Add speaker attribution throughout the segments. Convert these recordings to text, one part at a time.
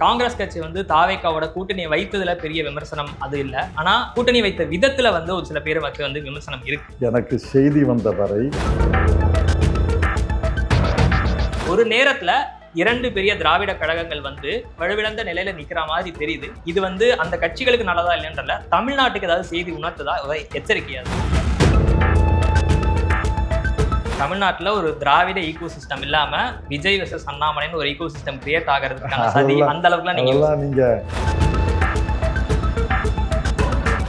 Speaker 1: காங்கிரஸ் கட்சி வந்து தாவேக்காவோட கூட்டணியை வைத்ததுல பெரிய விமர்சனம் அது இல்ல. ஆனா கூட்டணி வைத்த விதத்துல வந்து ஒரு சில பேருக்கு வந்து விமர்சனம் இருக்கு.
Speaker 2: எனக்கு செய்தி வந்த வரை
Speaker 1: ஒரு நேரத்துல இரண்டு பெரிய திராவிட கழகங்கள் வந்து வலுவிழந்த நிலையில நிக்கிற மாதிரி தெரியுது. இது வந்து அந்த கட்சிகளுக்கு நல்லதா இல்லைன்றல தமிழ்நாட்டுக்கு ஏதாவது செய்தி உணர்த்துதா, எச்சரிக்கையா? தமிழ்நாட்டில் ஒரு திராவிட ஈகோ சிஸ்டம் இல்லாம விஜய் வெர்சஸ் அண்ணாமலைன்னு ஒரு ஈகோ சிஸ்டம் கிரியேட் ஆகிறதுக்கான சதி அந்த அளவுக்குலாம் நீங்க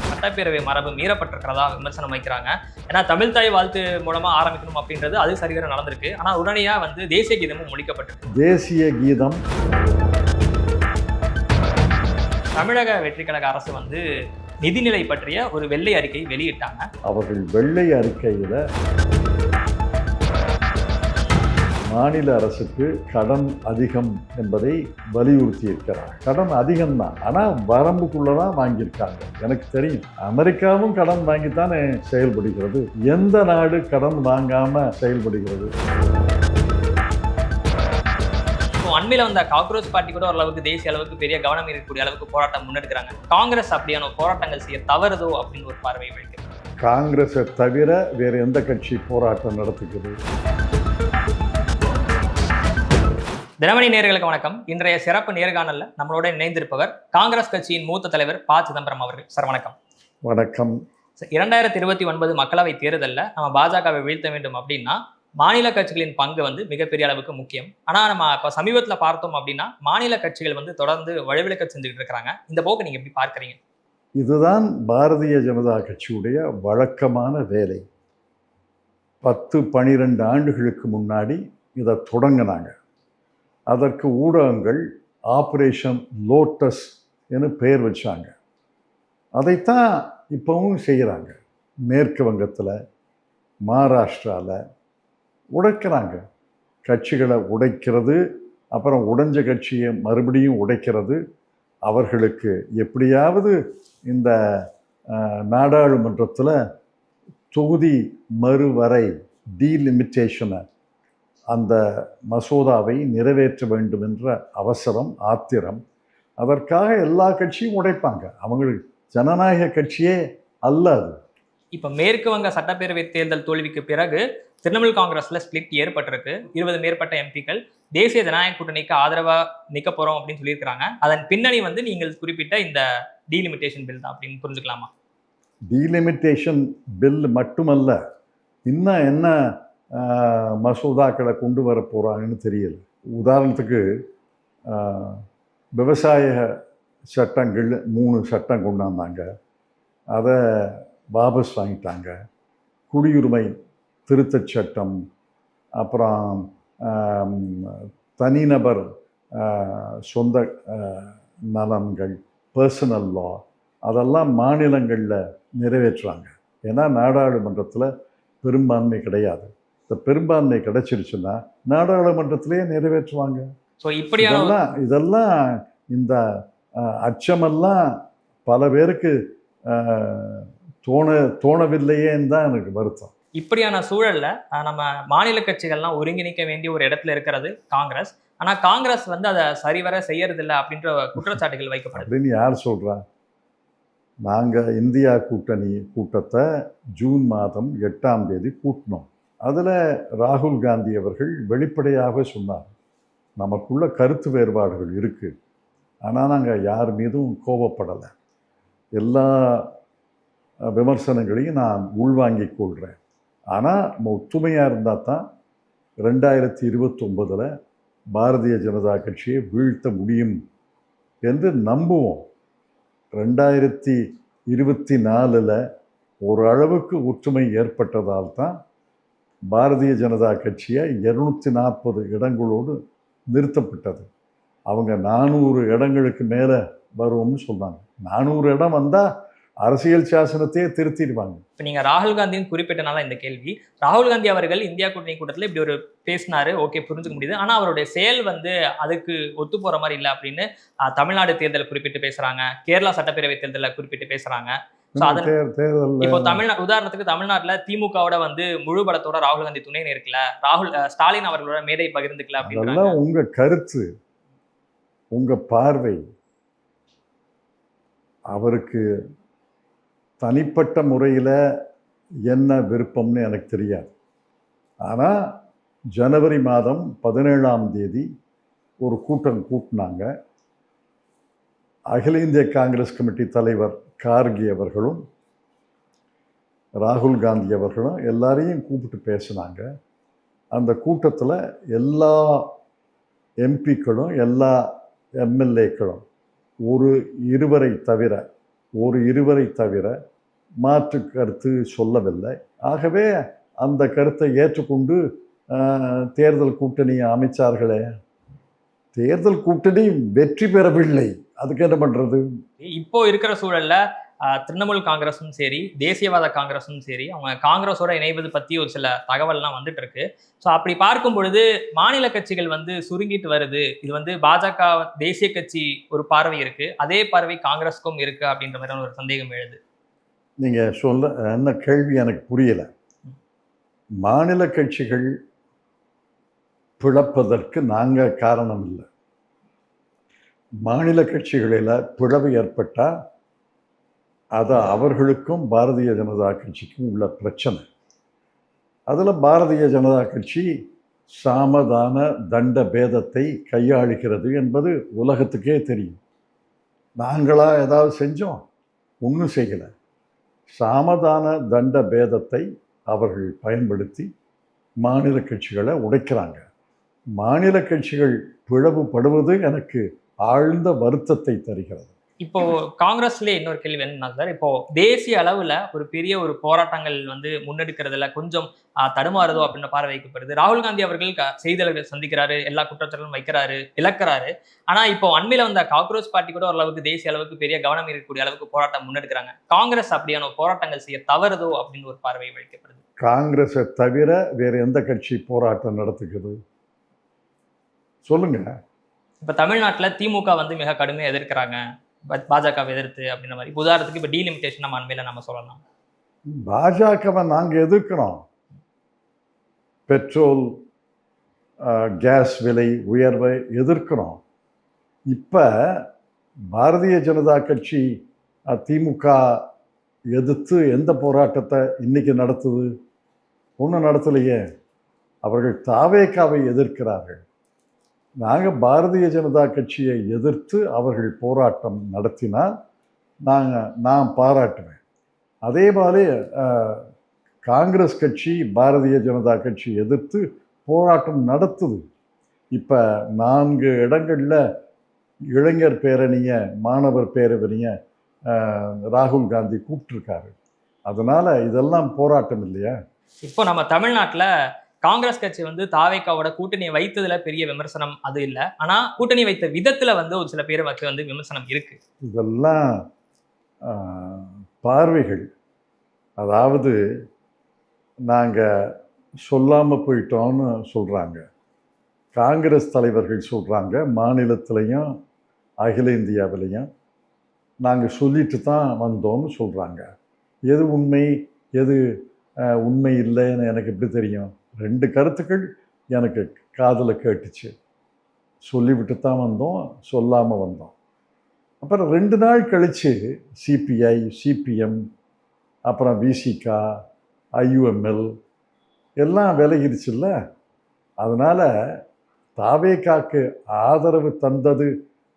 Speaker 1: சட்டப்பேரவை மரபு மீறப்பட்டிருக்கிறதா விமர்சனம் வைக்கிறாங்க. ஏன்னா தமிழ் தாய் வாழ்த்து மூலமா ஆரம்பிக்கணும் அப்படின்றது அது சரிவர நடந்திருக்கு. ஆனா உடனடியா வந்து தேசிய கீதமும் முடிக்கப்பட்டிருக்கு.
Speaker 2: தேசிய கீதம்
Speaker 1: தமிழக வெற்றி கழக அரசு வந்து நிதிநிலை பற்றிய ஒரு வெள்ளை அறிக்கை வெளியிட்டாங்க.
Speaker 2: அவர்கள் வெள்ளை அறிக்கையில மாநில அரசுக்கு கடன் அதிகம் என்பதை வலியுறுத்தி இருக்கிறார். கடன் அதிகம்தான், ஆனால் வரம்புக்குள்ளதான் வாங்கியிருக்காங்க. எனக்கு தெரியும், அமெரிக்காவும் கடன் வாங்கித்தானே செயல்படுகிறது. எந்த நாடு கடன் வாங்காம செயல்படுகிறது?
Speaker 1: அண்மையில வந்த காக்ரோச் பார்ட்டி கூட ஓரளவுக்கு தேசிய அளவுக்கு பெரிய கவனம் இருக்கக்கூடிய அளவுக்கு போராட்டம் முன்னெடுக்கிறாங்க. காங்கிரஸ் அப்படியான போராட்டங்கள் செய்ய தவறுதோ அப்படின்னு ஒரு பார்வை வைக்கிறது.
Speaker 2: காங்கிரஸை தவிர வேற எந்த கட்சி போராட்டம் நடத்துகிறது?
Speaker 1: தினமணி நேயர்களுக்கு வணக்கம். இன்றைய சிறப்பு நேர்காணல்ல நம்மளோட இணைந்திருப்பவர் காங்கிரஸ் கட்சியின் மூத்த தலைவர் ப. சிதம்பரம் அவர்கள். சார் வணக்கம்.
Speaker 2: வணக்கம்.
Speaker 1: 2029 மக்களவை தேர்தலில் நம்ம பாஜகவை வீழ்த்த வேண்டும் அப்படின்னா மாநில கட்சிகளின் பங்கு வந்து மிகப்பெரிய அளவுக்கு முக்கியம். ஆனால் நம்ம இப்போ சமீபத்தில் பார்த்தோம் அப்படின்னா மாநில கட்சிகள் வந்து தொடர்ந்து வலுவிழக்க செஞ்சுக்கிட்டு இருக்கிறாங்க. இந்த போக்கு நீங்க எப்படி பார்க்குறீங்க?
Speaker 2: இதுதான் பாரதிய ஜனதா கட்சியுடைய வழக்கமான வேலை. 10-12 ஆண்டுகளுக்கு முன்னாடி இதை தொடங்கினாங்க. அதற்கு ஊடகங்கள் ஆப்ரேஷன் லோட்டஸ் என்று பெயர் வச்சாங்க. அதைத்தான் இப்போவும் செய்கிறாங்க. மேற்கு வங்கத்தில், மகாராஷ்டிராவில் உடைக்கிறாங்க. கட்சிகளை உடைக்கிறது, அப்புறம் உடைஞ்ச கட்சியை மறுபடியும் உடைக்கிறது. அவர்களுக்கு எப்படியாவது இந்த நாடாளுமன்றத்தில் தொகுதி மறுவரை டீலிமிட்டேஷனை, அந்த மசோதாவை நிறைவேற்ற வேண்டும் என்ற அவசரம், ஆத்திரம். அதற்காக எல்லா கட்சியும் உடைப்பாங்க. அவங்களுக்கு ஜனநாயக கட்சியே அல்ல அது.
Speaker 1: இப்போ மேற்கு வங்க சட்டப்பேரவை தேர்தல் தோல்விக்கு பிறகு திரிணாமுல் காங்கிரஸ்ல ஸ்பிளிட் ஏற்பட்டிருக்கு. 20 மேற்பட்ட எம்பிக்கள் தேசிய ஜனநாயக கூட்டணிக்கு ஆதரவா நிற்க போறோம் அப்படின்னு சொல்லியிருக்கிறாங்க. அதன் பின்னணி வந்து நீங்கள் குறிப்பிட்ட இந்த டீலிமிட்டேஷன் பில் தான் அப்படின்னு புரிஞ்சுக்கலாமா?
Speaker 2: டீலிமிட்டேஷன் பில் மட்டுமல்ல, இன்னும் என்ன மசோதாக்களை கொண்டு வர போகிறாங்கன்னு தெரியல. உதாரணத்துக்கு விவசாய சட்டங்கள் 3 சட்டம் கொண்டாந்தாங்க, அதை வாபஸ் வாங்கிட்டாங்க. குடியுரிமை திருத்தச் சட்டம், அப்புறம் தனிநபர் சொந்த நலன்கள், பர்சனல் லா, அதெல்லாம் மாநிலங்களில் நிறைவேற்றுறாங்க. ஏன்னா நாடாளுமன்றத்தில் பெரும்பான்மை கிடையாது. இந்த பெரும்பான்மை கிடைச்சிருச்சுன்னா நாடாளுமன்றத்திலேயே நிறைவேற்றுவாங்க.
Speaker 1: ஸோ
Speaker 2: இதெல்லாம் இந்த அச்சமெல்லாம் பல பேருக்கு தோணவில்லையேன்னு தான் எனக்கு வருத்தம்.
Speaker 1: இப்படியான சூழல்ல நம்ம மாநில கட்சிகள்லாம் ஒருங்கிணைக்க வேண்டிய ஒரு இடத்துல இருக்கிறது காங்கிரஸ். ஆனா காங்கிரஸ் வந்து அதை சரிவர செய்யறதில்லை அப்படின்ற குற்றச்சாட்டுகள் வைக்கப்படுது.
Speaker 2: அப்படின்னு யார் சொல்றா? நாங்கள் இந்தியா கூட்டணி கூட்டத்தை ஜூன் மாதம் 8ஆம் தேதி கூட்டினோம். அதில் ராகுல் காந்தி அவர்கள் வெளிப்படையாக சொன்னார், நமக்குள்ள கருத்து வேறுபாடுகள் இருக்குது, ஆனால் நாங்கள் யார் மீதும் கோபப்படலை, எல்லா விமர்சனங்களையும் நான் உள்வாங்கிக் கொள்கிறேன், ஆனால் நம்ம ஒத்துமையாக இருந்தால் தான் 2029 பாரதிய ஜனதா கட்சியை வீழ்த்த முடியும் என்று நம்புவோம். 2024 ஓரளவுக்கு ஒற்றுமை ஏற்பட்டதால் தான் பாரதிய ஜனதா கட்சியை 240 இடங்களோடு நிறுத்தப்பட்டது. அவங்க 400 இடங்களுக்கு மேலே வருவோம்னு சொன்னாங்க. 400 இடம் வந்தால் அரசியல் சாசனத்தையே திருத்திடுவாங்க.
Speaker 1: இப்போ நீங்கள் ராகுல் காந்தின்னு குறிப்பிட்டனால இந்த கேள்வி, ராகுல் காந்தி அவர்கள் இந்தியா கூட்டணி கூட்டத்தில் இப்படி ஒரு பேசினாரு, ஓகே, புரிஞ்சுக்க முடியுது. ஆனால் அவருடைய செயல் வந்து அதுக்கு ஒத்து போகிற மாதிரி இல்லை அப்படின்னு தமிழ்நாடு தேர்தலை குறிப்பிட்டு பேசுகிறாங்க, கேரளா சட்டப்பேரவை தேர்தலை குறிப்பிட்டு பேசுகிறாங்க. இப்போ உதாரணத்துக்கு தமிழ்நாட்டுல திமுகவோட வந்து முழு பலத்தோட ராகுல் காந்தி துணை நிற்கல, ஸ்டாலின் அவர்களோட மேடை பகிர்ந்துக்கல அப்படின்னா
Speaker 2: உங்க கருத்து. உங்கள் பார்வை அவருக்கு தனிப்பட்ட முறையில் என்ன விருப்பம்னு எனக்கு தெரியாது. ஆனால் ஜனவரி மாதம் 17ஆம் தேதி ஒரு கூட்டம் கூட்டினாங்க. அகில இந்திய காங்கிரஸ் கமிட்டி தலைவர் கார்கே அவர்களும் ராகுல் காந்தி அவர்களும் எல்லாரையும் கூப்பிட்டு பேசினாங்க. அந்த கூட்டத்தில் எல்லா எம்பிக்களும் எல்லா எம்எல்ஏக்களும் ஒரு இருவரை தவிர மாற்று கருத்து சொல்லவில்லை. ஆகவே அந்த கருத்தை ஏற்றுக்கொண்டு தேர்தல் கூட்டணியை அமைச்சார்களே. தேர்தல் கூட்டணி வெற்றி பெறவில்லை, அதுக்கு என்ன பண்றது?
Speaker 1: இப்போ இருக்கிற சூழல்ல திரிணாமுல் காங்கிரஸும் சரி, தேசியவாத காங்கிரஸும் சரி, அவங்க காங்கிரஸோட இணைவது பத்தி ஒரு சில தகவல்லாம் வந்துட்டு இருக்கு. ஸோ அப்படி பார்க்கும் பொழுது மாநில கட்சிகள் வந்து சுருங்கிட்டு வருது. இது வந்து பாஜக தேசிய கட்சி ஒரு பார்வை இருக்கு, அதே பார்வை காங்கிரஸுக்கும் இருக்கு அப்படின்ற மாதிரியான ஒரு சந்தேகம் எழுது.
Speaker 2: நீங்க சொல்ல என்ன கேள்வி எனக்கு புரியல. மாநில கட்சிகள் பிளப்பதற்கு நாங்க காரணம் இல்லை. மாநில கட்சிகளில் பிளவு ஏற்பட்டால் அது அவர்களுக்கும் பாரதிய ஜனதா கட்சிக்கும் உள்ள பிரச்சனை. அதில் பாரதிய ஜனதா கட்சி சாமதான தண்ட பேதத்தை கையாளுகிறது என்பது உலகத்துக்கே தெரியும். நாங்களா ஏதாவது செஞ்சோம்? ஒன்றும் செய்யலை. சாமதான தண்ட பேதத்தை அவர்கள் பயன்படுத்தி மாநில கட்சிகளை உடைக்கிறாங்க. மாநில கட்சிகள் பிளவுபடுவது எனக்கு ஆழ்ந்த வருத்தத்தை தருகிறது.
Speaker 1: இப்போ காங்கிரஸ்ல இன்னொரு கேள்வி என்னன்னா சார், இப்போ தேசிய அளவுல ஒரு பெரிய ஒரு போராட்டங்கள் வந்து முன்னெடுக்கிறதுல கொஞ்சம் தடுமாறுதோ அப்படின்னு பார்வை வைக்கப்படுது. ராகுல் காந்தி அவர்கள் செய்தியாளர்கள் சந்திக்கிறாரு, எல்லா குற்றச்சாட்டுகளும் வைக்கிறாரு, இழக்கிறாரு. ஆனா இப்போ அண்மையில வந்த காக்ரோச் பார்ட்டி கூட ஓரளவுக்கு தேசிய அளவுக்கு பெரிய கவனம் இருக்கக்கூடிய அளவுக்கு போராட்டம் முன்னெடுக்கிறாங்க. காங்கிரஸ் அப்படியான போராட்டங்கள் செய்ய தவறுதோ அப்படின்னு ஒரு பார்வை வைக்கப்படுது.
Speaker 2: காங்கிரஸை தவிர வேற எந்த கட்சி போராட்டம் நடத்துகிறது சொல்லுங்க.
Speaker 1: இப்ப தமிழ்நாட்டுல திமுக வந்து மிக கடுமையா எதிர்க்கிறாங்க, பாஜகவை எதிர்த்து அப்படின்ற மாதிரி. உதாரணத்துக்கு இப்போ டீலிமிட்டேஷன் நம்ம அண்மையில நம்ம சொல்லலாம்.
Speaker 2: பாஜகவை நாங்கள் எதிர்க்கிறோம். பெட்ரோல் கேஸ் விலை உயர்வை எதிர்க்கிறோம். இப்போ பாரதிய ஜனதா கட்சி திமுக எதிர்த்து எந்த போராட்டத்தை இன்னைக்கு நடத்துது? ஒன்றும் நடத்தலையே. அவர்கள் தாவேகாவை எதிர்க்கிறார்கள். நாங்கள் பாரதிய ஜனதா கட்சியை எதிர்த்து அவர்கள் போராட்டம் நடத்தினால் நான் பாராட்டுவேன். அதே மாதிரி காங்கிரஸ் கட்சி பாரதிய ஜனதா கட்சி எதிர்த்து போராட்டம் நடத்துது. இப்போ 4 இடங்களில் இளைஞர் பேரணியை, மாணவர் பேரணியை ராகுல் காந்தி கூப்பிட்டுருக்காரு. அதனால் இதெல்லாம் போராட்டம் இல்லையா?
Speaker 1: இப்போ நம்ம தமிழ்நாட்டில் காங்கிரஸ் கட்சி வந்து தாவேக்காவோட கூட்டணியை வைத்ததுல பெரிய விமர்சனம் அது இல்லை. ஆனா கூட்டணி வைத்த விதத்துல வந்து ஒரு சில பேர் வந்து விமர்சனம் இருக்கு.
Speaker 2: இதெல்லாம் பார்வைகள். அதாவது நாங்க சொல்லாம போயிட்டோம்னு சொல்றாங்க. காங்கிரஸ் தலைவர்கள் சொல்றாங்க, மாநிலத்திலையும் அகில இந்தியாவிலையும் நாங்கள் சொல்லிட்டு தான் வந்தோம்னு சொல்றாங்க. எது உண்மை எது உண்மை இல்லைன்னு எனக்கு எப்படி தெரியும்? 2 கருத்துக்கள் எனக்கு காதில் கேட்டுச்சு. சொல்லிவிட்டு தான் வந்தோம், சொல்லாமல் வந்தோம். அப்புறம் 2 நாள் கழித்து சிபிஐ, சிபிஎம், அப்புறம் விசிகா, ஐயுஎம்எல் எல்லாம் விலகிடுச்சுல்ல. அதனால் தாவேகாக்கு ஆதரவு தந்தது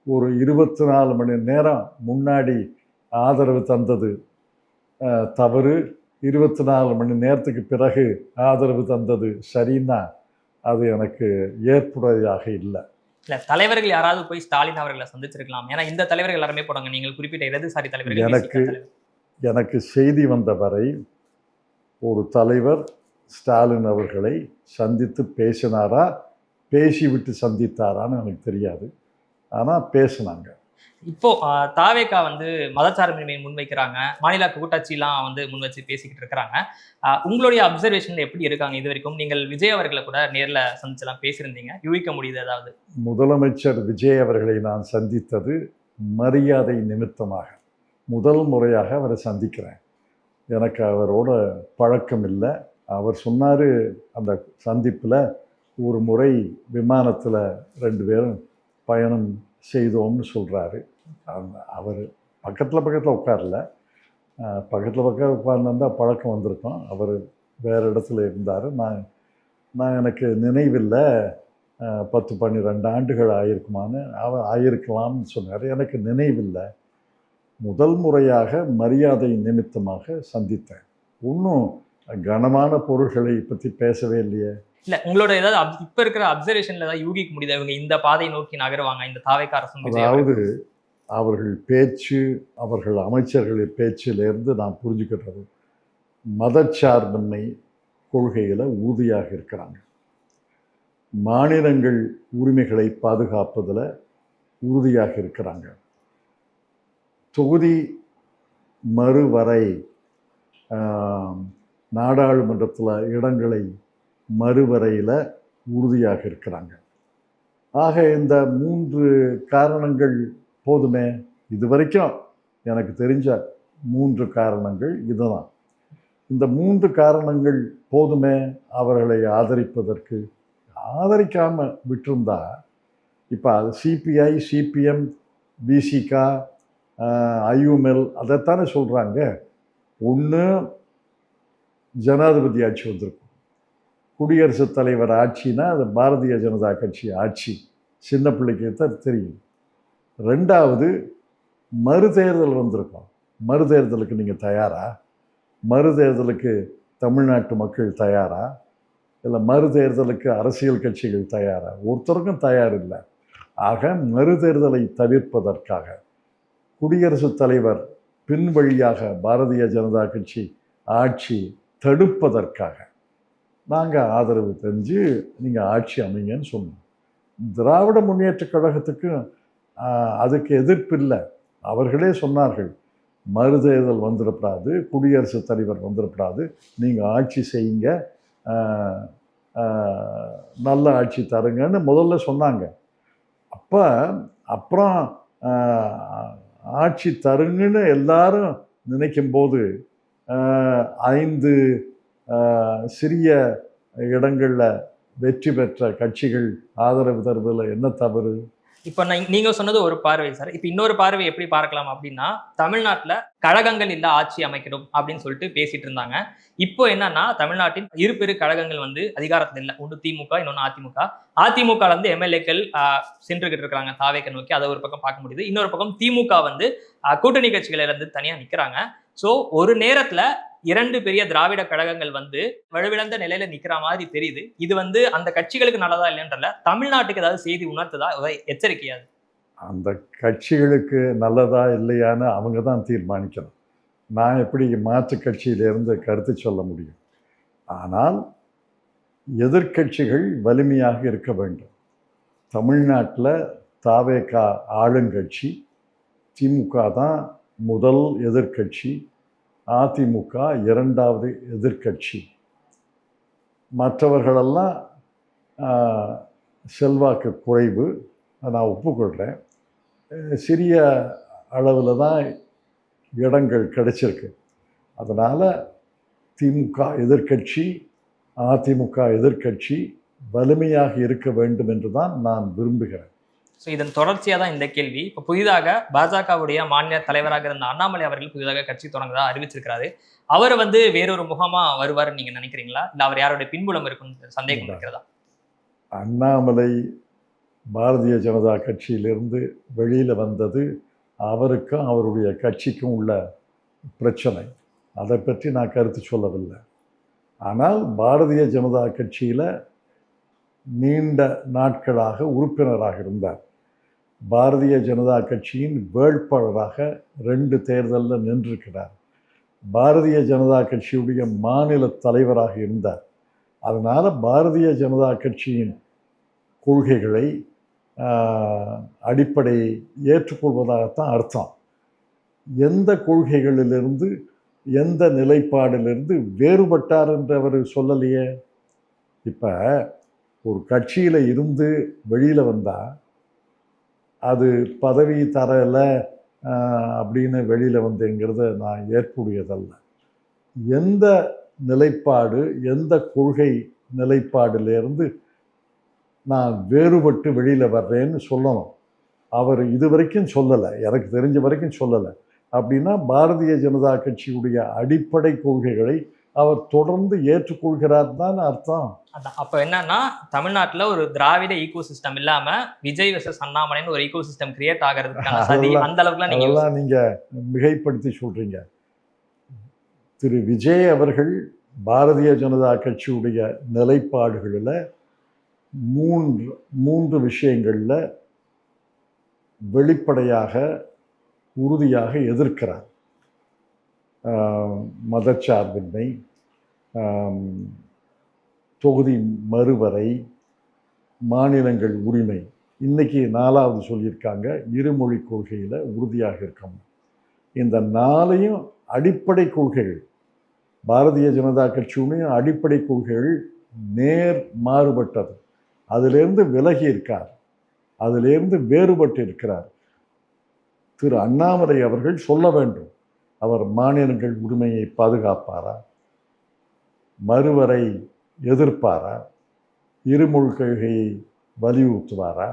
Speaker 2: ஒரு 24 மணி நேரம் முன்னாடி ஆதரவு தந்தது தவறு. 24 மணி நேரத்துக்கு பிறகு ஆதரவு தந்தது சரின்னா அது எனக்கு ஏற்புடையதாக இல்லை.
Speaker 1: இல்லை, தலைவர்கள் யாராவது போய் ஸ்டாலின் அவர்களை சந்திச்சிருக்கலாம். ஏன்னா இந்த தலைவர்கள் எல்லாருமே போனாங்க. நீங்கள் குறிப்பிட்ட இடதுசாரி தலைவர்கள்.
Speaker 2: எனக்கு செய்தி வந்த வரை ஒரு தலைவர் ஸ்டாலின் அவர்களை சந்தித்து பேசினாரா, பேசிவிட்டு சந்தித்தாரான்னு எனக்கு தெரியாது. ஆனால் பேசினாங்க.
Speaker 1: இப்போ தாவேகா வந்து மதச்சார்பின்மையை முன்வைக்கிறாங்க, மாநில கூட்டாட்சியெல்லாம் வந்து முன் வச்சு பேசிக்கிட்டு இருக்கிறாங்க. உங்களுடைய அப்சர்வேஷன்ல எப்படி இருக்காங்க? இது வரைக்கும் நீங்கள் விஜய் அவர்களை கூட நேரில் சந்திச்செல்லாம் பேசியிருந்தீங்க, யூகிக்க முடியுது ஏதாவது?
Speaker 2: முதலமைச்சர் விஜய் அவர்களை நான் சந்தித்தது மரியாதை நிமித்தமாக. முதல் முறையாக அவரை சந்திக்கிறேன். எனக்கு அவரோட பழக்கம் இல்லை. அவர் சொன்னார் அந்த சந்திப்பில், ஒரு முறை விமானத்தில் 2 பேரும் பயணம் செய்தோம்னு சொல்கிறாரு. அவர் பக்கத்தில் உட்காரல. பக்கத்தில் உட்கார்ந்திருந்தா பழக்கம் வந்திருக்கும். அவர் வேறு இடத்துல இருந்தார். நான் எனக்கு நினைவில்லை, 10-12 ஆண்டுகள் ஆயிருக்குமான்னு. அவர் ஆயிருக்கலாம்னு சொன்னார். எனக்கு நினைவில்லை. முதல் முறையாக மரியாதை நிமித்தமாக சந்தித்தேன். இன்னும் கனமான பொருள்களை பற்றி பேசவே இல்லையே.
Speaker 1: இல்ல உங்களோட ஏதாவது இப்ப இருக்கிற அப்சர்வேஷன்ல ஏதாவது யூகிக்க முடியுதா இவங்க இந்த பாதை நோக்கி நகருவாங்க இந்த தாவேக்கா அரசும் விஜய் அவர்கள்?
Speaker 2: அதாவது அவர்கள் பேச்சு, அவர்கள் அமைச்சர்களின் பேச்சிலிருந்து நான் புரிஞ்சுக்கிட்டது, மதச்சார்பின்மை கொள்கையில் உறுதியாக இருக்கிறாங்க. மாநிலங்கள் உரிமைகளை பாதுகாப்பதில் உறுதியாக இருக்கிறாங்க. தொகுதி மறுவரை, நாடாளுமன்றத்தில் இடங்களை மறுவரையில் உறுதியாக இருக்கிறாங்க. ஆக இந்த 3 காரணங்கள் போதுமே. இதுவரைக்கும் எனக்கு தெரிஞ்ச 3 காரணங்கள் இதுதான். இந்த 3 காரணங்கள் போதுமே அவர்களை ஆதரிப்பதற்கு. ஆதரிக்காமல் விட்டிருந்தா இப்போ சிபிஐ, சிபிஎம், பிசிகா, ஐயுஎம்எல் அதைத்தானே சொல்கிறாங்க. ஒன்று ஜனாதிபதி ஆட்சி வந்திருக்கும், குடியரசுத் தலைவர் ஆட்சினா அது பாரதிய ஜனதா கட்சி ஆட்சி, சின்ன பிள்ளைக்கு தான் தெரியும். 2வது மறுதேர்தல் வந்திருக்கும். மறுதேர்தலுக்கு நீங்கள் தயாரா? மறுதேர்தலுக்கு தமிழ்நாட்டு மக்கள் தயாரா? இல்லை மறுதேர்தலுக்கு அரசியல் கட்சிகள் தயாரா? ஒருத்தருக்கும் தயார் இல்லை. ஆக மறுதேர்தலை தவிர்ப்பதற்காக குடியரசுத் தலைவர் பின் வழியாக பாரதிய ஜனதா கட்சி ஆட்சி தடுப்பதற்காக நாங்கள் ஆதரவு தெரிஞ்சு நீங்கள் ஆட்சி அமைங்கன்னு சொன்னோம். திராவிட முன்னேற்றக் கழகத்துக்கு அதுக்கு எதிர்ப்பு இல்லை. அவர்களே சொன்னார்கள், மறுதேர்தல் வந்துடப்படாது, குடியரசுத் தலைவர் வந்துடப்படாது, நீங்கள் ஆட்சி செய்யுங்க, நல்ல ஆட்சி தருங்கன்னு முதல்ல சொன்னாங்க. அப்புறம் ஆட்சி தருங்கன்னு எல்லாரும் நினைக்கும்போது 5 சிறிய இடங்களில் வெற்றி பெற்ற கட்சிகள் ஆதரவு தருவதில் என்ன தவறு?
Speaker 1: இப்ப நீங்க சொன்னது ஒரு பார்வை சார். இப்ப இன்னொரு பார்வை எப்படி பார்க்கலாம் அப்படின்னா, தமிழ்நாட்டுல கழகங்கள் இல்ல ஆட்சி அமைக்கணும் அப்படின்னு சொல்லிட்டு பேசிட்டு இருந்தாங்க. இப்போ என்னன்னா, தமிழ்நாட்டின் பெரு கழகங்கள் வந்து அதிகாரத்துல இல்ல. ஒன்று திமுக, இன்னொன்னு அதிமுக. அதிமுக வந்து எம்எல்ஏக்கள் சென்றுகிட்டு இருக்காங்க தாவேக்கா நோக்கி. அதை ஒரு பக்கம் பார்க்க முடியுது. இன்னொரு பக்கம் திமுக வந்து கூட்டணி கட்சிகளை இருந்து தனியா நிக்கிறாங்க. சோ ஒரு நேரத்துல 2 பெரிய திராவிட கழகங்கள் வந்து வலுவிழந்த நிலையில நிக்கிற மாதிரி தெரியுது. இது வந்து அந்த கட்சிகளுக்கு நல்லதா இல்லைன்றல, தமிழ்நாட்டுக்கு ஏதாவது செய்தி உணர்த்துதா, எச்சரிக்கையாது?
Speaker 2: அந்த கட்சிகளுக்கு நல்லதா இல்லையான்னு அவங்க தான் தீர்மானிக்கணும். நான் எப்படி மாற்று கட்சியிலிருந்து கருத்து சொல்ல முடியும்? ஆனால் எதிர்க்கட்சிகள் வலிமையாக இருக்க வேண்டும். தமிழ்நாட்டில் தாவேக்கா ஆளுங்கட்சி, திமுக தான் முதல் எதிர்க்கட்சி, அதிமுக 2வது எதிர்க்கட்சி. மற்றவர்களெல்லாம் செல்வாக்கு குறைவு, நான் ஒப்புக்கொள்கிறேன். சிறிய அளவில் தான் இடங்கள் கிடைச்சிருக்கு. அதனால் திமுக எதிர்க்கட்சி, அதிமுக எதிர்க்கட்சி வலிமையாக இருக்க வேண்டும் என்று தான் நான் விரும்புகிறேன்.
Speaker 1: ஸோ இதன் தொடர்ச்சியாக தான் இந்த கேள்வி. இப்போ புதிதாக பாஜகவுடைய மாநில தலைவராக இருந்த அண்ணாமலை அவர்கள் புதிதாக கட்சி தொடங்குறதா அறிவிச்சிருக்கிறாரு. அவர் வந்து வேறொரு முகமா வருவாருன்னு நீங்க நினைக்கிறீங்களா? இல்லை அவர் யாருடைய பின்புலம் இருக்குன்னு சந்தேகம் இருக்கிறதா?
Speaker 2: அண்ணாமலை பாரதிய ஜனதா கட்சியிலிருந்து வெளியில் வந்தது அவருக்கும் அவருடைய கட்சிக்கும் உள்ள பிரச்சனை. அதை பற்றி நான் கருத்து சொல்லவில்லை. ஆனால் பாரதிய ஜனதா கட்சியில் நீண்ட நாட்களாக உறுப்பினராக இருந்தார். பாரதிய ஜனதா கட்சியின் வேட்பாளராக 2 தேர்தலில் நின்றிருக்கிறார். பாரதிய ஜனதா கட்சியுடைய மாநில தலைவராக இருந்தார். அதனால் பாரதிய ஜனதா கட்சியின் கொள்கைகளை அடிப்படை ஏற்றுக்கொள்வதாகத்தான் அர்த்தம். எந்த கொள்கைகளிலிருந்து எந்த நிலைப்பாடிலிருந்து வேறுபட்டார் என்று அவர் சொல்லலையே. இப்போ ஒரு கட்சியில் இருந்து வெளியில் வந்தால் அது பதவி தரலை அப்படின்னு வெளியில் வந்தேங்கிறத நான் ஏற்புடையதல்ல. எந்த நிலைப்பாடு, எந்த கொள்கை நிலைப்பாடிலிருந்து நான் வேறுபட்டு வெளியில் வர்றேன்னு சொல்லணும். அவர் இதுவரைக்கும் சொல்லலை, எனக்கு தெரிஞ்ச வரைக்கும் சொல்லலை. அப்படின்னா பாரதிய ஜனதா கட்சியுடைய அடிப்படை கொள்கைகளை அவர் தொடர்ந்து ஏற்றுக்கொள்கிறார் தான் அர்த்தம்.
Speaker 1: அதான் அப்ப என்னன்னா தமிழ்நாட்டுல ஒரு திராவிட ஈகோ சிஸ்டம் இல்லாம விஜய் வெர்சஸ் அண்ணாமலைன்னு ஒரு ஈகோ சிஸ்டம் கிரியேட் ஆகிறதுக்கான சதி அந்த அளவுக்குலாம் நீங்க
Speaker 2: அதெல்லாம் நீங்க மிகைப்படுத்தி சொல்றீங்க. திரு விஜய் அவர்கள் பாரதிய ஜனதா கட்சியுடைய நிலைப்பாடுகளில் மூன்று விஷயங்களில் வெளிப்படையாக உறுதியாக எதிர்க்கிறார். மதச்சார்பின்மை, தொகுதி மறுவரை, மாநிலங்கள் உரிமை. இன்னைக்கு 4வது சொல்லியிருக்காங்க, இருமொழி கொள்கையில் உறுதியாக இருக்கணும். இந்த 4ஐயும் அடிப்படை கொள்கைகள், பாரதிய ஜனதா கட்சியுடைய அடிப்படை கொள்கைகள் நேர் மாறுபட்டது. அதிலிருந்து விலகி இருக்கார், அதிலிருந்து வேறுபட்டு இருக்கிறார். திரு அண்ணாமலை அவர்கள் சொல்ல வேண்டும், அவர் மாநிலங்கள் உரிமையை பாதுகாப்பாரா, மறுவரை எதிர்ப்பாரா, இருமொழி கொள்கையை வலியுறுத்துவாரா,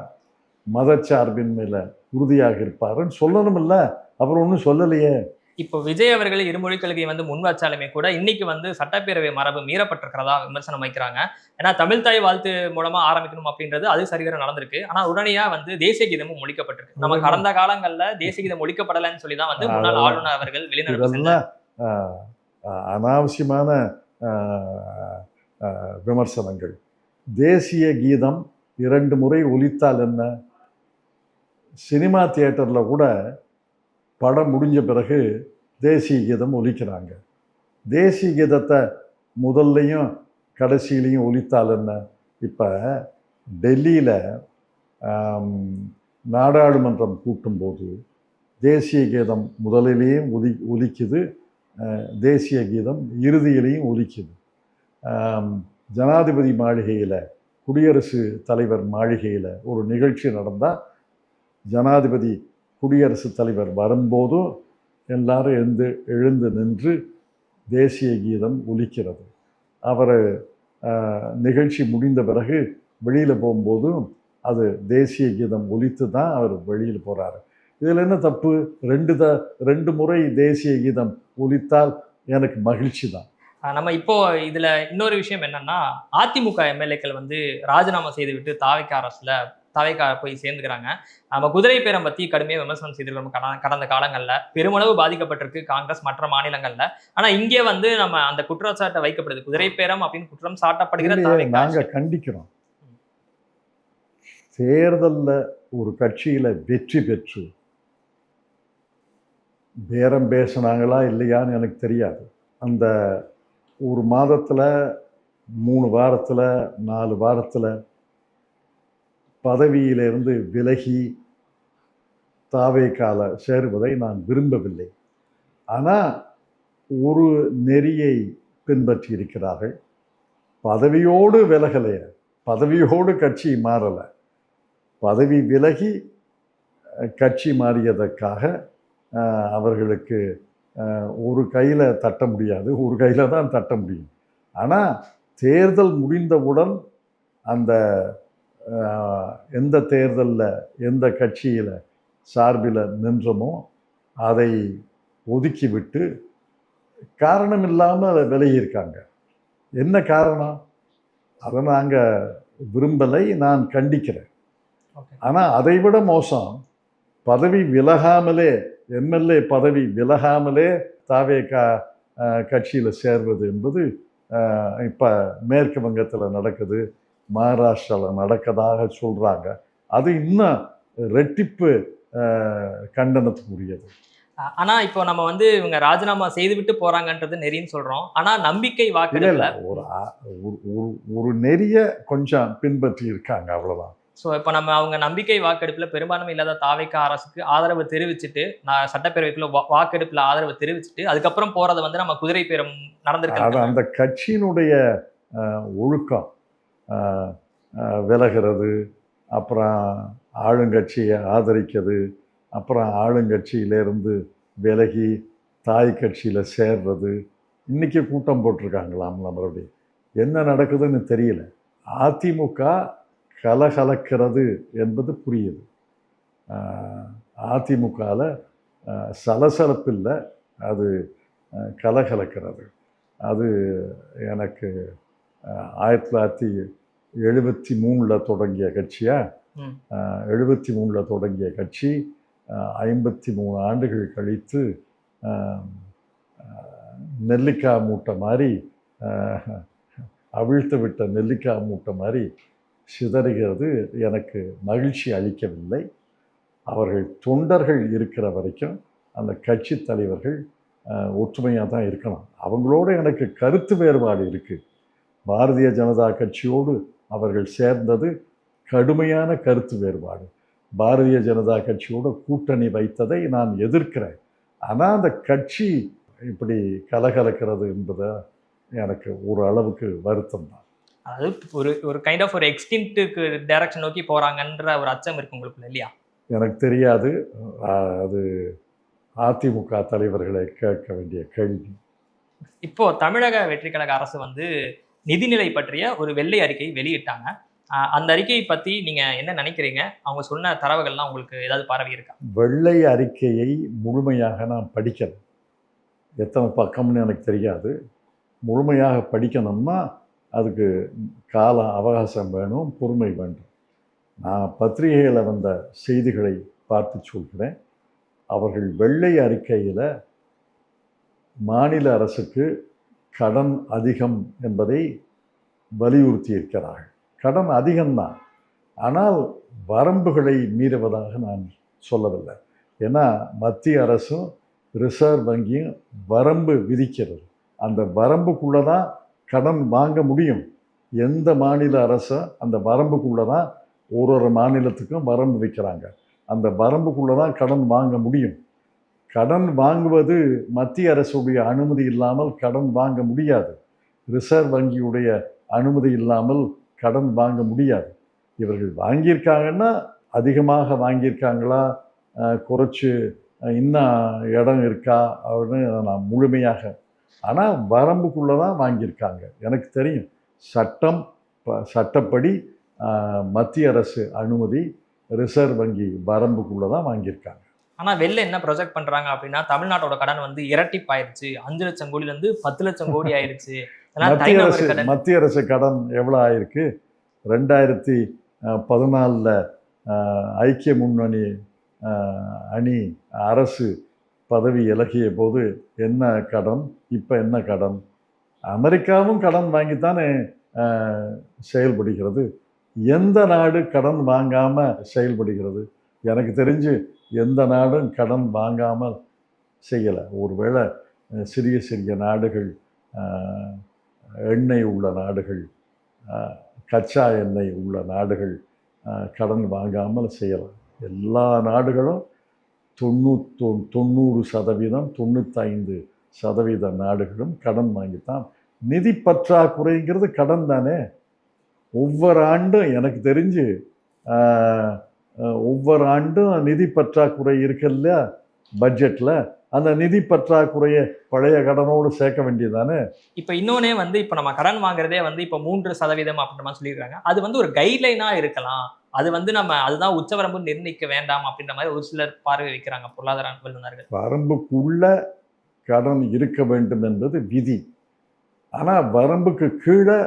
Speaker 2: மதச்சார்பின்மையில உறுதியாக இருப்பாருன்னு சொல்லணும். இல்லை, அவர் ஒன்றும் சொல்லலையே.
Speaker 1: இப்போ விஜய் அவர்கள் இருமொழி கொள்கையை வந்து முன் வச்சாலுமே கூட இன்னைக்கு வந்து சட்டப்பேரவை மரபு மீறப்பட்டிருக்கிறதா விமர்சனம் வைக்கிறாங்க. ஏன்னா தமிழ் தாய் வாழ்த்து மூலமா ஆரம்பிக்கணும் அப்படின்றது அது சரிவர நடந்திருக்கு. ஆனா உடனடியா வந்து தேசிய கீதமும் ஒழிக்கப்பட்டிருக்கு. நம்ம கடந்த காலங்கள்ல தேசிய கீதம் ஒழிக்கப்படலைன்னு சொல்லி தான் வந்து முன்னாள் ஆளுநர் அவர்கள் வெளிநடப்பு செஞ்சார்.
Speaker 2: அனாவசியமான விமர்சனங்கள். தேசிய கீதம் 2 முறை ஒலித்தால் என்ன? சினிமா தியேட்டரில் கூட படம் முடிஞ்ச பிறகு தேசிய கீதம் ஒலிக்கிறாங்க. தேசிய கீதத்தை முதல்லையும் கடைசியிலையும் ஒலித்தால் என்ன? இப்போ டெல்லியில் நாடாளுமன்றம் கூட்டும்போது தேசிய கீதம் முதலிலேயும் ஒலிக்குது, தேசிய கீதம் இறுதியிலையும் ஒலிக்குது. ஜனாதிபதி மாளிகையில், குடியரசு தலைவர் மாளிகையில் ஒரு நிகழ்ச்சி நடந்தால் ஜனாதிபதி குடியரசுத் தலைவர் வரும்போதும் எல்லாரும் எழுந்து நின்று தேசிய கீதம் ஒலிக்கிறது. அவர் நிகழ்ச்சி முடிந்த பிறகு வெளியில் போகும்போதும் அது தேசிய கீதம் ஒலித்து தான் அவர் வெளியில் போகிறாரு. இதில் என்ன தப்பு? 2 முறை தேசிய கீதம் ஒலித்தால் எனக்கு மகிழ்ச்சி தான்.
Speaker 1: நம்ம இப்போ இதுல இன்னொரு விஷயம் என்னன்னா, அதிமுக எம்எல்ஏக்கள் வந்து ராஜினாமா செய்துவிட்டு தாவேக்கா போய் சேர்ந்துக்கிறாங்க. நம்ம குதிரை பேரம் பத்தி கடுமையாக விமர்சனம் செய்திருக்கிறோம் கடந்த காலங்கள்ல. பெருமளவு பாதிக்கப்பட்டிருக்கு காங்கிரஸ் மற்ற மாநிலங்கள்ல. ஆனா இங்கே வந்து நம்ம அந்த குற்றச்சாட்டை வைக்கப்படுது, குதிரை பேரம் அப்படின்னு குற்றம் சாட்டப்படுகிற தாவேக்கா.
Speaker 2: நாங்க கண்டிக்கிறோம். தேர்தலில் ஒரு கட்சியில வெற்றி பெற்று பேரம் பேசினாங்களா இல்லையான்னு எனக்கு தெரியாது. அந்த ஒரு மாதத்தில் 3 வாரத்தில் 4 வாரத்தில் பதவியிலிருந்து விலகி தாவேக்கால சேருவதை நான் விரும்பவில்லை. ஆனால் ஒரு நெறியை பின்பற்றி இருக்கிறார்கள். பதவியோடு விலகலைய, பதவியோடு கட்சி மாறலை, பதவி விலகி கட்சி மாறியதற்காக அவர்களுக்கு ஒரு கையில் தட்ட முடியாது, ஒரு கையில் தான் தட்ட முடியும். ஆனால் தேர்தல் முடிந்தவுடன் அந்த எந்த தேர்தலில் எந்த கட்சியில் சார்பில் நின்றமோ அதை ஒதுக்கிவிட்டு காரணம் இல்லாமல் விலகியிருக்காங்க. என்ன காரணம்? அதை நாங்கள் விரும்பலை, நான் கண்டிக்கிறேன். ஆனால் அதை விட மோசம், பதவி விலகாமலே, எம்எல்ஏ பதவி விலகாமலே தாவேக்கா கட்சியில் சேர்வது என்பது இப்போ மேற்கு வங்கத்தில் நடக்குது, மகாராஷ்டிராவில் நடக்கதாக சொல்கிறாங்க. அது இன்னும் ரெட்டிப்பு கண்டனத்துக்குரியது.
Speaker 1: ஆனா இப்போ நம்ம வந்து இவங்க ராஜினாமா செய்துவிட்டு போறாங்கன்றது நெறின்னு சொல்றோம். ஆனா நம்பிக்கை வாக்கெடுப்புல
Speaker 2: ஒரு நெறிய கொஞ்சம் பின்பற்றி இருக்காங்க, அவ்வளவுதான்.
Speaker 1: ஸோ இப்போ நம்ம அவங்க நம்பிக்கை வாக்கெடுப்புல பெரும்பான்மை இல்லாத தாவேக்கா அரசுக்கு ஆதரவு தெரிவிச்சுட்டு, நான் சட்டப்பேரவைக்குள்ள வாக்கெடுப்புல ஆதரவு தெரிவிச்சுட்டு அதுக்கப்புறம் போறதை வந்து நம்ம குதிரை பேரம் நடந்திருக்கு.
Speaker 2: அந்த கட்சியினுடைய ஒழுக்கம் விலகிறது, அப்புறம் ஆளுங்கட்சியை ஆதரிக்கிறது, அப்புறம் ஆளுங்கட்சியிலேருந்து விலகி தாய் கட்சியில் சேர்றது. இன்றைக்கி கூட்டம் போட்டிருக்காங்களாம் மறுபடியும். என்ன நடக்குதுன்னு தெரியல. அதிமுக கலகலக்கிறது என்பது புரியுது. அதிமுகவில் சலசலப்பு இல்லை, அது கலகலக்கிறது. அது எனக்கு 1973 தொடங்கிய கட்சியா, 73 தொடங்கிய கட்சி 53 ஆண்டுகள் கழித்து நெல்லிக்காய் மூட்டை மாதிரி, அவிழ்த்து விட்ட நெல்லிக்காய் மூட்டை மாதிரி சிதறுகிறது. எனக்கு மகிழ்ச்சி அளிக்கவில்லை. அவர்கள் தொண்டர்கள் இருக்கிற வரைக்கும் அந்த கட்சி தலைவர்கள் ஒற்றுமையாக தான் இருக்கணும். அவங்களோட எனக்கு கருத்து வேறுபாடு இருக்குது. பாரதிய ஜனதா கட்சியோடு அவர்கள் சேர்ந்தது கடுமையான கருத்து வேறுபாடு. பாரதிய ஜனதா கட்சியோடு கூட்டணி வைத்ததை நான் எதிர்க்கிறேன். ஆனால் அந்த கட்சி இப்படி கலகலக்கிறது என்பது எனக்கு ஒரு அளவுக்கு வருத்தம் தான்.
Speaker 1: அதாவது ஒரு கைண்ட் ஆஃப் ஒரு எக்ஸ்டிங்க்ட்டுக்கு டைரக்ஷன் நோக்கி போகிறாங்கன்ற ஒரு அச்சம் இருக்கு உங்களுக்குள்ள, இல்லையா?
Speaker 2: எனக்கு தெரியாது. அது அதிமுக தலைவர்களை கேட்க வேண்டிய கேள்வி.
Speaker 1: இப்போ தமிழக வெற்றி கழக அரசு வந்து நிதிநிலை பற்றிய ஒரு வெள்ளை அறிக்கை வெளியிட்டாங்க. அந்த அறிக்கையை பற்றி நீங்கள் என்ன நினைக்கிறீங்க? அவங்க சொன்ன தரவுகள்லாம் உங்களுக்கு ஏதாவது பரவி இருக்கா?
Speaker 2: வெள்ளை அறிக்கையை முழுமையாக நான் படிக்கல. எத்தனை பக்கம்னு எனக்கு தெரியாது. முழுமையாக படிக்கணும்னா அதுக்கு கால அவகாசம் வேணும், பொறுமை வேண்டும். நான் பத்திரிகையில் வந்த செய்திகளை பார்த்து சொல்கிறேன். அவர்கள் வெள்ளை அறிக்கையில் மாநில அரசுக்கு கடன் அதிகம் என்பதை வலியுறுத்தி இருக்கிறார்கள். கடன் அதிகம்தான், ஆனால் வரம்புகளை மீறுவதாக நான் சொல்லவில்லை. ஏன்னா மத்திய அரசும் ரிசர்வ் வங்கியும் வரம்பு விதிக்கிறது. அந்த வரம்புக்குள்ளே தான் கடன் வாங்க முடியும். எந்த மாநில அரசும் அந்த வரம்புக்குள்ளே தான், ஒரு மாநிலத்துக்கும் வரம்பு வைக்கிறாங்க. அந்த வரம்புக்குள்ளே தான் கடன் வாங்க முடியும். கடன் வாங்குவது மத்திய அரசுடைய அனுமதி இல்லாமல் கடன் வாங்க முடியாது. ரிசர்வ் வங்கியுடைய அனுமதி இல்லாமல் கடன் வாங்க முடியாது. இவர்கள் வாங்கியிருக்காங்கன்னா அதிகமாக வாங்கியிருக்காங்களா, குறைச்சி இன்னும் இடம் இருக்கா அப்படின்னு நான் முழுமையாக, ஆனால் வரம்புக்குள்ளே தான் வாங்கியிருக்காங்க. எனக்கு தெரியும், சட்டப்படி மத்திய அரசு அனுமதி, ரிசர்வ் வங்கி வரம்புக்குள்ளே தான் வாங்கியிருக்காங்க.
Speaker 1: ஆனால் வெளில என்ன ப்ரொஜெக்ட் பண்ணுறாங்க அப்படின்னா, தமிழ்நாட்டோட கடன் வந்து இரட்டிப்பாயிருச்சு, 5 லட்சம் கோடியிலேருந்து 10 லட்சம் கோடி ஆயிடுச்சு.
Speaker 2: மத்திய அரசு கடன் எவ்வளோ ஆயிருக்கு? 2014 ஐக்கிய முன்னணி அணி அரசு பதவி விலகிய போது என்ன கடன், இப்போ என்ன கடன்? அமெரிக்காவும் கடன் வாங்கித்தானே செயல்படுகிறது. எந்த நாடு கடன் வாங்காமல் செயல்படுகிறது? எனக்கு தெரிஞ்சு எந்த நாடும் கடன் வாங்காமல் செய்யலை. ஒருவேளை சிறிய சிறிய நாடுகள், எண்ணெய் உள்ள நாடுகள், கச்சா எண்ணெய் உள்ள நாடுகள் கடன் வாங்காமல் செய்யலாம். எல்லா நாடுகளும் 90%, 95% நாடுகளும் கடன் வாங்கித்தான். நிதி பற்றாக்குறைங்கிறது கடன் தானே. ஒவ்வொரு ஆண்டும் எனக்கு தெரிஞ்சு ஒவ்வொரு ஆண்டும் நிதி பற்றாக்குறை இருக்குல்ல பட்ஜெட்டில், அந்த நிதி பற்றாக்குறையை பழைய கடனோடு சேர்க்க வேண்டியதானே.
Speaker 1: இப்போ இன்னொன்னே வந்து இப்போ நம்ம கடன் வாங்குறதே வந்து இப்போ 3% அப்படின்ற மாதிரி சொல்லியிருக்காங்க. அது வந்து ஒரு கைட்லைனாக இருக்கலாம். அது வந்து நம்ம அதுதான் உச்சவரம்பு நிர்ணயிக்க வேண்டாம் அப்படின்ற மாதிரி ஒரு சிலர் பார்வை வைக்கிறாங்க பொருளாதார வல்லுநர்கள்.
Speaker 2: வரம்புக்குள்ள கடன் இருக்க வேண்டும் என்பது விதி. ஆனால் வரம்புக்கு கீழே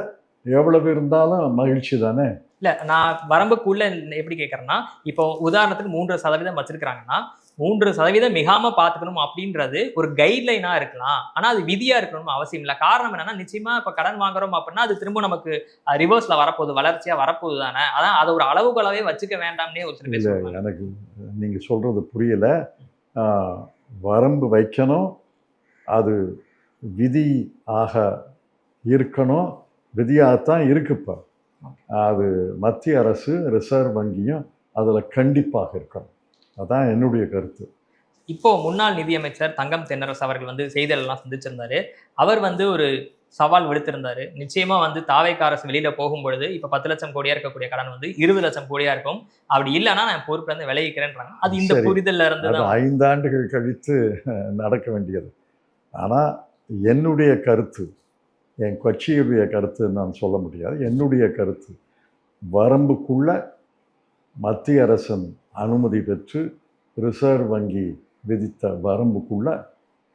Speaker 2: எவ்வளவு இருந்தாலும் மகிழ்ச்சி தானே.
Speaker 1: இல்லை, நான் வரம்புக்குள்ள எப்படி கேட்குறேன்னா, இப்போ உதாரணத்துக்கு 3% வச்சிருக்கிறாங்கன்னா 3% மிகாம பார்த்துக்கணும் அப்படின்றது ஒரு கைட்லைனா இருக்கலாம். ஆனால் அது விதியா இருக்கணும் அவசியம் இல்லை. காரணம் என்னன்னா, நிச்சயமா இப்போ கடன் வாங்குறோம் அப்படின்னா அது திரும்ப நமக்கு ரிவர்ஸ்ல வரப்போகுது, வளர்ச்சியா வரப்போகுது தானே. அதான் அதை ஒரு அளவுகோலாவே வச்சுக்க வேண்டாம்னே ஒரு சில பேர்.
Speaker 2: எனக்கு நீங்க சொல்றது புரியல. வரம்பு வைக்கணும், அது விதி ஆக இருக்கணும், விதியாகத்தான் இருக்குப்பா. அது மத்திய அரசு ரிசர்வ் வங்கியும் அதில் கண்டிப்பாக இருக்கணும். அதான் என்னுடைய கருத்து.
Speaker 1: இப்போ முன்னாள் நிதியமைச்சர் தங்கம் தென்னரசு அவர்கள் வந்து செய்தியெல்லாம் சந்திச்சிருந்தாரு. அவர் வந்து ஒரு சவால் விடுத்திருந்தாரு. நிச்சயமா வந்து தாவேகா அரசு வெளியில போகும்பொழுது இப்போ 10 லட்சம் கோடியா இருக்கக்கூடிய கடன் வந்து 20 லட்சம் கோடியா இருக்கும். அப்படி இல்லைன்னா நான் பொறுப்புல இருந்து விலகிக்கிறேன்றாங்க. அது இந்த புரிதல்ல இருந்து
Speaker 2: 5 ஆண்டுகள் கழித்து நடக்க வேண்டியது. ஆனால் என்னுடைய கருத்து, என் கட்சியுடைய கருத்து நான் சொல்ல முடியாது. என்னுடைய கருத்து, வரம்புக்குள்ள மத்திய அரசின் அனுமதி பெற்று ரிசர்வ் வங்கி விதித்த வரம்புக்குள்ள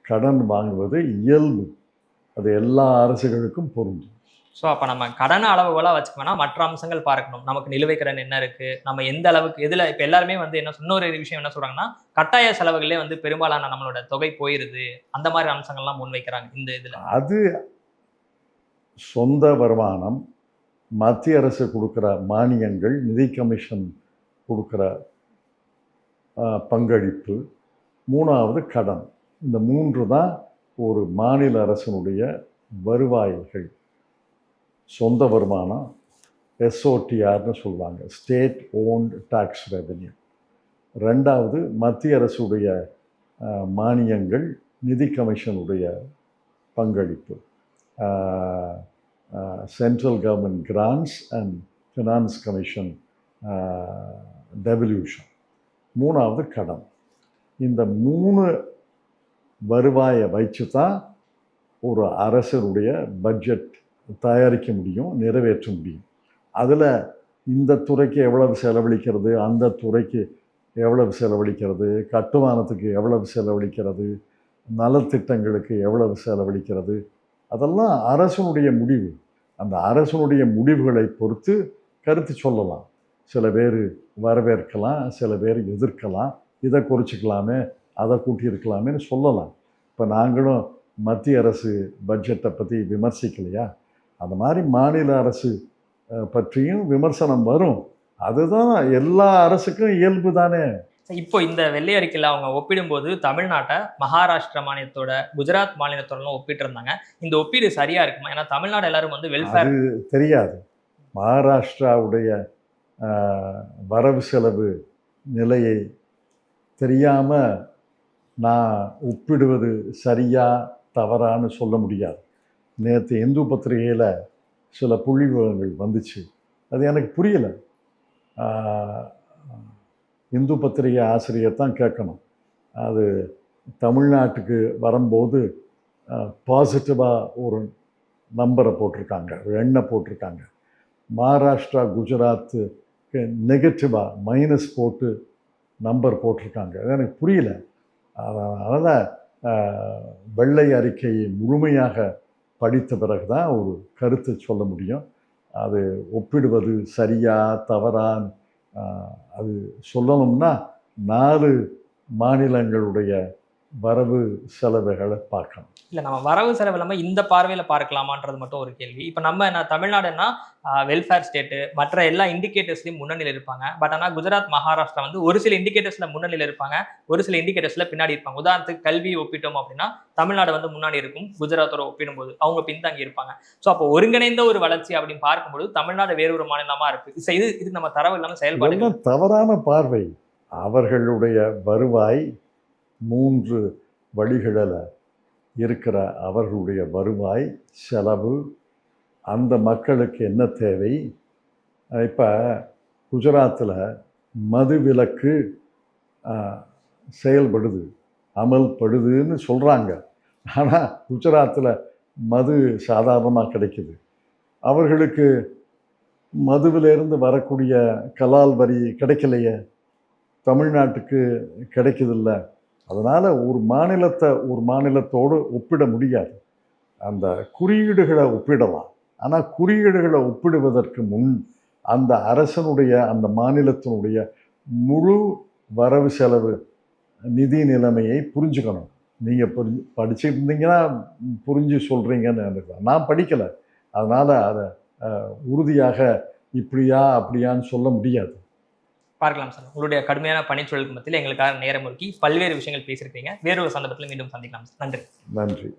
Speaker 2: கடன் வாங்குவது இயல்பு. அது எல்லா அரசுகளுக்கும் பொருந்தும்.
Speaker 1: ஸோ அப்போ நம்ம கடன் அளவுகோலாக வச்சுக்கோனா மற்ற அம்சங்கள் பார்க்கணும். நமக்கு நிலுவை கடன் என்ன இருக்கு, நம்ம எந்த அளவுக்கு எதில் இப்போ எல்லாருமே வந்து என்ன இன்னொரு விஷயம் என்ன சொல்றாங்கன்னா, கட்டாய செலவுகளே வந்து பெரும்பாலான நம்மளோட தொகை போயிருது, அந்த மாதிரி அம்சங்கள்லாம் முன்வைக்கிறாங்க இந்த இதில்.
Speaker 2: அது சொந்த வருமானம், மத்திய அரசு கொடுக்குற மானியங்கள், நிதி கமிஷன் கொடுக்குற பங்களிப்பு, மூணாவது கடன். இந்த மூன்று தான் ஒரு மாநில அரசினுடைய வருவாய்கள். சொந்த வருமானம், எஸ்ஓடிஆர்னு சொல்லுவாங்க, ஸ்டேட் ஓன்ட் டாக்ஸ் ரெவென்யூ. ரெண்டாவது மத்திய அரசுடைய மானியங்கள், நிதி கமிஷனுடைய பங்களிப்பு, central government grants and finance commission devolution. மூணாவது கடன். இந்த மூணு வருவாயை வச்சு தான் ஒரு அரசனுடைய பட்ஜெட் தயாரிக்க முடியும், நிறைவேற்ற முடியும். அதில் இந்த துறைக்கு எவ்வளவு செலவழிக்கிறது, அந்த துறைக்கு எவ்வளவு செலவழிக்கிறது, கட்டுமானத்துக்கு எவ்வளவு செலவழிக்கிறது, நலத்திட்டங்களுக்கு எவ்வளவு செலவழிக்கிறது, அதெல்லாம் அரசனுடைய முடிவு. அந்த அரசனுடைய முடிவுகளை பொறுத்து கருத்து சொல்லலாம். சில பேர் வரவேற்கலாம், சில பேர் எதிர்க்கலாம், இதை குறைச்சிக்கலாமே, அதை கூட்டியிருக்கலாமேன்னு சொல்லலாம். இப்போ நாங்களும் மத்திய அரசு பட்ஜெட்டை பற்றி விமர்சிக்கலையா? அந்த மாதிரி மாநில அரசு பற்றியும் விமர்சனம் வரும். அதுதான் எல்லா அரசுக்கும் இயல்பு தானே.
Speaker 1: இப்போ இந்த வெள்ளை அறிக்கையில் அவங்க ஒப்பிடும்போது தமிழ்நாட்டை மகாராஷ்டிரா மாநிலத்தோட, குஜராத் மாநிலத்தோடலாம் ஒப்பிட்டு இருந்தாங்க. இந்த ஒப்பீடு சரியா இருக்குமா? ஏன்னா தமிழ்நாடு எல்லாரும் வந்து வெல்ஃபேர்
Speaker 2: தெரியாது. மகாராஷ்டிராவுடைய வரவு செலவு நிலையை தெரியாமல் நான் ஒப்பிடுவது சரியா தவறான்னு சொல்ல முடியாது. நேற்று இந்து பத்திரிகையில் சில புள்ளிவிவரங்கள் வந்துச்சு, அது எனக்கு புரியலை. இந்து பத்திரிகை ஆசிரியர் தான் கேட்கணும். அது தமிழ்நாட்டுக்கு வரும்போது பாசிட்டிவாக ஒரு நம்பரை போட்டிருக்காங்க, எண்ணை போட்டிருக்காங்க. மகாராஷ்டிரா குஜராத்துக்கு நெகட்டிவாக மைனஸ் போட்டு நம்பர் போட்டிருக்காங்க. அது எனக்கு புரியல. அதனால் வெள்ளை அறிக்கையை முழுமையாக படித்த பிறகு தான் ஒரு கருத்து சொல்ல முடியும். அது ஒப்பிடுவது சரியா தவறான்னு அது சொல்லணும்னா 4 மாநிலங்களுடைய வரவு செலவுகளை பார்க்கணும்.
Speaker 1: இல்லை, நம்ம வரவு செலவு இல்லாமல் இந்த பார்வையில் பார்க்கலாமான்றது மட்டும் ஒரு கேள்வி. இப்போ நான் தமிழ்நாடுன்னா வெல்ஃபேர் ஸ்டேட்டு, மற்ற எல்லா இண்டிகேட்டர்ஸ்லையும் முன்னணியில் இருப்பாங்க. பட் ஆனால் குஜராத், மகாராஷ்டிரா வந்து ஒரு சில இண்டிகேட்டர்ஸில் முன்னணியில் இருப்பாங்க, ஒரு சில இண்டிகேட்டர்ஸில் பின்னாடி இருப்பாங்க. உதாரணத்துக்கு கல்வி ஒப்பிட்டோம் அப்படின்னா தமிழ்நாடு வந்து முன்னாடி இருக்கும், குஜராத்தோட ஒப்பிடும்போது அவங்க பின்தங்கி இருப்பாங்க. ஸோ அப்போ ஒருங்கிணைந்த ஒரு வளர்ச்சி அப்படின்னு பார்க்கும்போது தமிழ்நாடு வேறு ஒரு மாநிலமாக இருக்குது. இது நம்ம தரவு இல்லாமல் செயல்பாடு
Speaker 2: தவறான பார்வை. அவர்களுடைய வருவாய் 3 வழிகளில் இருக்கிற அவர்களுடைய வருவாய், செலவு, அந்த மக்களுக்கு என்ன தேவை. இப்போ குஜராத்தில் மது விலக்கு செயல்படுது, அமல்படுதுன்னு சொல்கிறாங்க. ஆனால் குஜராத்தில் மது சாதாரணமாக கிடைக்குது. அவர்களுக்கு மதுவிலேருந்து வரக்கூடிய கலால் வரி கிடைக்கலையே, தமிழ்நாட்டுக்கு கிடைக்குதில்ல. அதனால் ஒரு மாநிலத்தை ஒரு மாநிலத்தோடு ஒப்பிட முடியாது. அந்த குறியீடுகளை ஒப்பிடலாம். ஆனால் குறியீடுகளை ஒப்பிடுவதற்கு முன் அந்த அரசனுடைய, அந்த மாநிலத்தினுடைய முழு வரவு செலவு நிதி நிலைமையை புரிஞ்சுக்கணும். நீங்கள் படிச்சுருந்தீங்கன்னா புரிஞ்சு சொல்கிறீங்கன்னு நினைக்கிறேன். நான் படிக்கலை, அதனால் அதை உறுதியாக இப்படியா அப்படியான்னு சொல்ல முடியாது.
Speaker 1: பார்க்கலாம் சார். உங்களுடைய கடுமையான பணிச்சூழலுக்கு மத்தியில் எங்களுக்காக நேரம் ஒதுக்கி பல்வேறு விஷயங்கள் பேசியிருக்கீங்க. வேறொரு சந்தர்ப்பத்தில் மீண்டும் சந்திக்கலாம் சார். நன்றி.
Speaker 2: நன்றி.